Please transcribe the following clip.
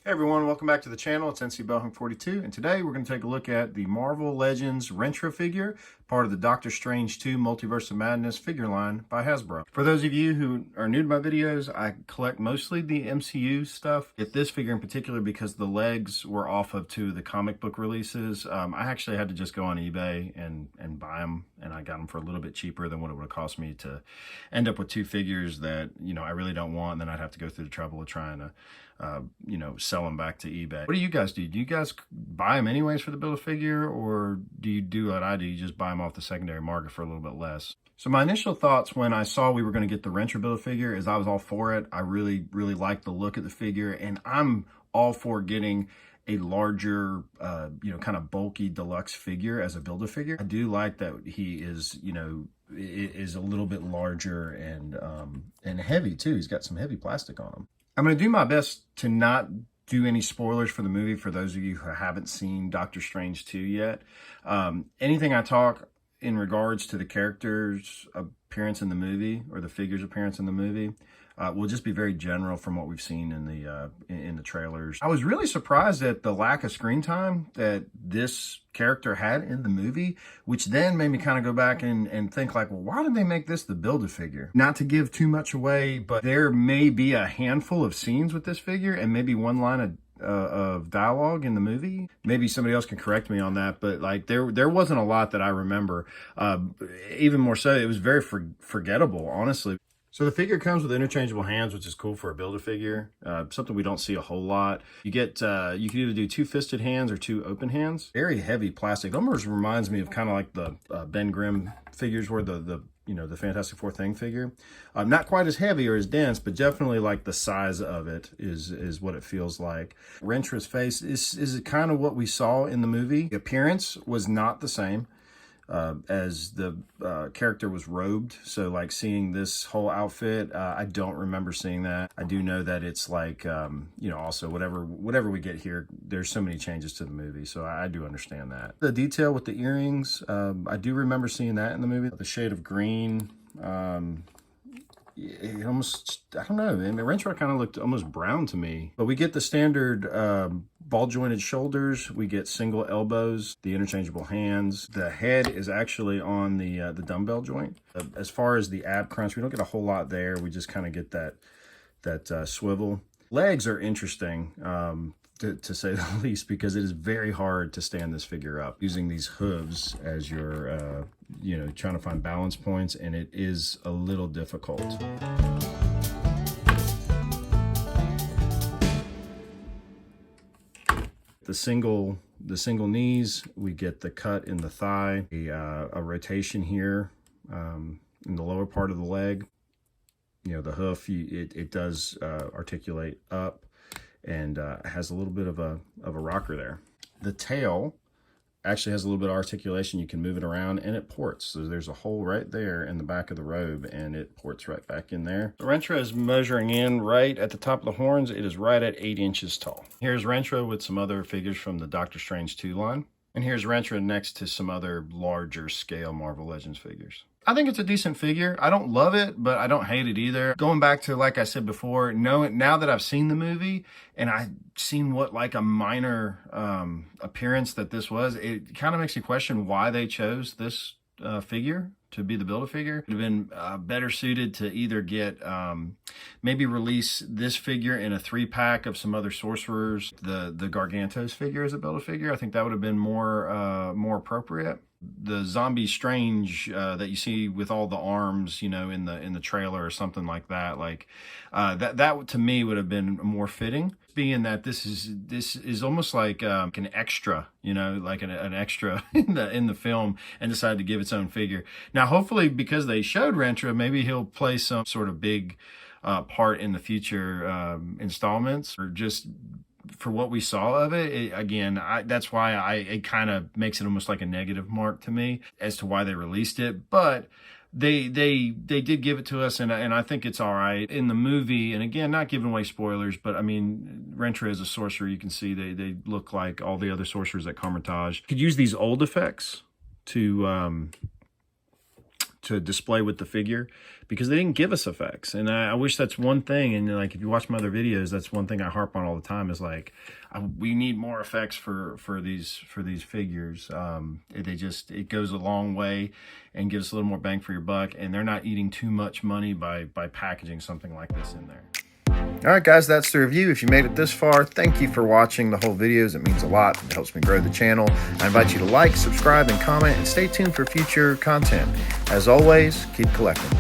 Hey everyone, welcome back to the channel. It's NC Bellhunk 42, and today we're going to take a look at the Marvel Legends Rintrah figure, part of the Doctor Strange 2 Multiverse of Madness figure line by Hasbro. For those of you who are new to my videos, I collect mostly the MCU stuff. Get this figure in particular because the legs were off of two of the comic book releases. I actually had to just go on eBay and buy them, and I got them for a little bit cheaper than what it would have cost me to end up with two figures that, I really don't want, and then I'd have to go through the trouble of trying to sell them back to eBay. What do you guys do? Do you guys buy them anyways for the Build-A-Figure, or do you do what I do? You just buy them off the secondary market for a little bit less? So my initial thoughts when I saw we were going to get the Rintrah Build-A-Figure is I was all for it. I really liked the look of the figure, and I'm all for getting a larger, kind of bulky deluxe figure as a Build-A-Figure. I do like that he is, is a little bit larger and heavy too. He's got some heavy plastic on him. I'm going to do my best to not do any spoilers for the movie for those of you who haven't seen Doctor Strange 2 yet. Anything I talk in regards to the character's appearance in the movie or the figure's appearance in the movie will just be very general from what we've seen in the trailers. I was really surprised at the lack of screen time that this character had in the movie, which then made me kind of go back and think like, well, why did they make this the Build-A-Figure? Not to give too much away, but there may be a handful of scenes with this figure and maybe one line of dialogue in the movie. Maybe somebody else can correct me on that, but like there wasn't a lot that I remember. Even more so, it was very forgettable, honestly. So the figure comes with interchangeable hands, which is cool for a Build-A-Figure. Something we don't see a whole lot. You get, you can either do two fisted hands or two open hands. Very heavy plastic. It almost reminds me of kind of like the Ben Grimm figures where the Fantastic Four Thing figure. Not quite as heavy or as dense, but definitely like the size of it is what it feels like. Rintrah's face is kind of what we saw in the movie. The appearance was not the same. As the character was robed. So like seeing this whole outfit, I don't remember seeing that. I do know that it's like, also whatever we get here, there's so many changes to the movie. So I do understand that. The detail with the earrings, I do remember seeing that in the movie. The shade of green, it almost, I don't know, I mean, Rintrah kind of looked almost brown to me. But we get the standard ball jointed shoulders, we get single elbows, the interchangeable hands. The head is actually on the dumbbell joint. As far as the ab crunch, we don't get a whole lot there. We just kind of get that swivel. Legs are interesting, to say the least, because it is very hard to stand this figure up using these hooves as you're, trying to find balance points, and it is a little difficult. The single knees, we get the cut in the thigh, a rotation here in the lower part of the leg. The hoof, it does articulate up and has a little bit of a rocker there. The tail actually has a little bit of articulation. You can move it around and it ports. So there's a hole right there in the back of the robe and it ports right back in there. The Rintrah is measuring in right at the top of the horns. It is right at 8 inches tall. Here's Rintrah with some other figures from the Doctor Strange 2 line. And here's Rintrah next to some other larger scale Marvel Legends figures. I think it's a decent figure. I don't love it, but I don't hate it either. Going back to, like I said before, now that I've seen the movie and I've seen what like a minor appearance that this was, it kind of makes you question why they chose this figure to be the Build-A-Figure. It would have been better suited to either get, maybe release this figure in a 3-pack of some other sorcerers, the Gargantos figure as a Build-A-Figure. I think that would have been more appropriate. The Zombie Strange that you see with all the arms, in the trailer or something like that, like that to me would have been more fitting. Being that this is almost like an extra, like an extra in the film, and decided to give its own figure. Now, hopefully, because they showed Rintrah, maybe he'll play some sort of big part in the future installments, or just for what we saw of it, that's why it kind of makes it almost like a negative mark to me as to why they released it. But they did give it to us, and I think it's all right in the movie. And again, not giving away spoilers, but I mean, Rintrah is a sorcerer. You can see they look like all the other sorcerers at Carmitage. Could use these old effects to to display with the figure, because they didn't give us effects. And I wish that's one thing. And like, if you watch my other videos, that's one thing I harp on all the time, is like, we need more effects for these figures. It goes a long way and gives us a little more bang for your buck, and they're not eating too much money by packaging something like this in there. All right, guys, that's the review. If you made it this far, thank you for watching the whole videos. It means a lot. It helps me grow the channel. I invite you to like, subscribe, and comment, and stay tuned for future content. As always, keep collecting.